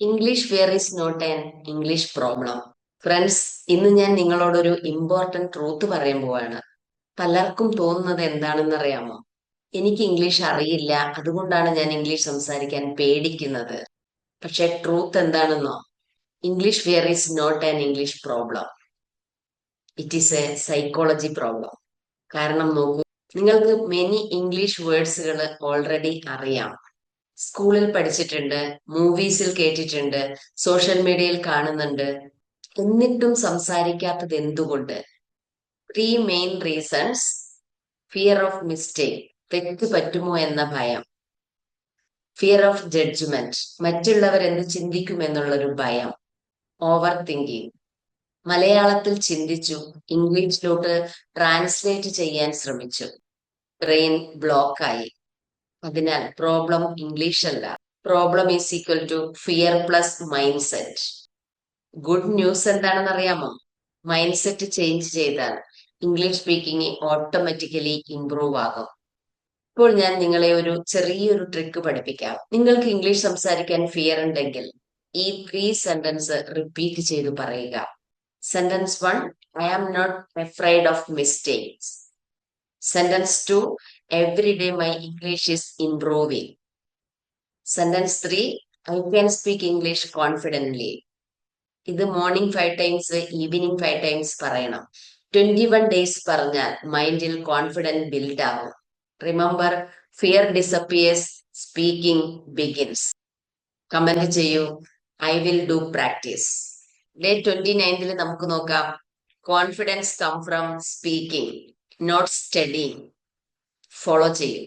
English fear is not an English problem. Friends, ഇന്ന് ഞാൻ നിങ്ങളോടൊരു ഇമ്പോർട്ടന്റ് ട്രൂത്ത് പറയാൻ പോവാണ്. പലർക്കും തോന്നുന്നത് എന്താണെന്ന് അറിയാമോ? എനിക്ക് ഇംഗ്ലീഷ് അറിയില്ല, അതുകൊണ്ടാണ് ഞാൻ ഇംഗ്ലീഷ് സംസാരിക്കാൻ പേടിക്കുന്നത്. പക്ഷെ ട്രൂത്ത് എന്താണെന്നോ? English fear is not an English problem. It is a psychology problem. കാരണം നോക്കൂ, നിങ്ങൾക്ക് മെനി ഇംഗ്ലീഷ് വേർഡ്സുകൾ ഓൾറെഡി അറിയാം. സ്കൂളിൽ പഠിച്ചിട്ടുണ്ട്, മൂവീസിൽ കേട്ടിട്ടുണ്ട്, സോഷ്യൽ മീഡിയയിൽ കാണുന്നുണ്ട്. എന്നിട്ടും സംസാരിക്കാത്തത് എന്തുകൊണ്ട്? Three main reasons: fear of mistake, തെറ്റ് പറ്റുമോ എന്ന ഭയം; ഫിയർ ഓഫ് ജഡ്ജ്മെന്റ്, മറ്റുള്ളവർ എന്ത് ചിന്തിക്കുമെന്നുള്ളൊരു ഭയം; ഓവർ തിങ്കിങ്, മലയാളത്തിൽ ചിന്തിച്ചു ഇംഗ്ലീഷിലോട്ട് ട്രാൻസ്ലേറ്റ് ചെയ്യാൻ ശ്രമിച്ചു, ബ്രെയിൻ ബ്ലോക്കായി. അതിനാൽ പ്രോബ്ലം ഇംഗ്ലീഷ് അല്ല. Problem is equal to fear plus mind set. Good news എന്താണെന്ന് അറിയാമോ? മൈൻഡ് സെറ്റ് ചേഞ്ച് ചെയ്താൽ ഇംഗ്ലീഷ് സ്പീക്കിംഗ് ഓട്ടോമാറ്റിക്കലി ഇംപ്രൂവ് ആകും. ഇപ്പോൾ ഞാൻ നിങ്ങളെ ഒരു ചെറിയൊരു ട്രിക്ക് പഠിപ്പിക്കാം. നിങ്ങൾക്ക് ഇംഗ്ലീഷ് സംസാരിക്കാൻ ഫിയർ ഉണ്ടെങ്കിൽ ഈ 3 സെന്റൻസ് റിപ്പീറ്റ് ചെയ്തു പറയുക. Sentence 1: I am not afraid of mistakes. Sentence 2: every day my English is improving. Sentence 3: I can speak English confidently. ഇത് മോർണിംഗ് 5 ടൈംസ്, ഈവനിങ് 5 ടൈംസ് പറയണം. 21 ഡേയ്സ് പറഞ്ഞാൽ മൈൻഡിൽ കോൺഫിഡൻസ് ബിൽഡ് ആവും. Remember, fear disappears, speaking begins. Comment ചെയ്യൂ. I will do practice. Day 29 നമുക്ക് നോക്കാം. Confidence come from speaking, not studying. Follow ചെയ്യും.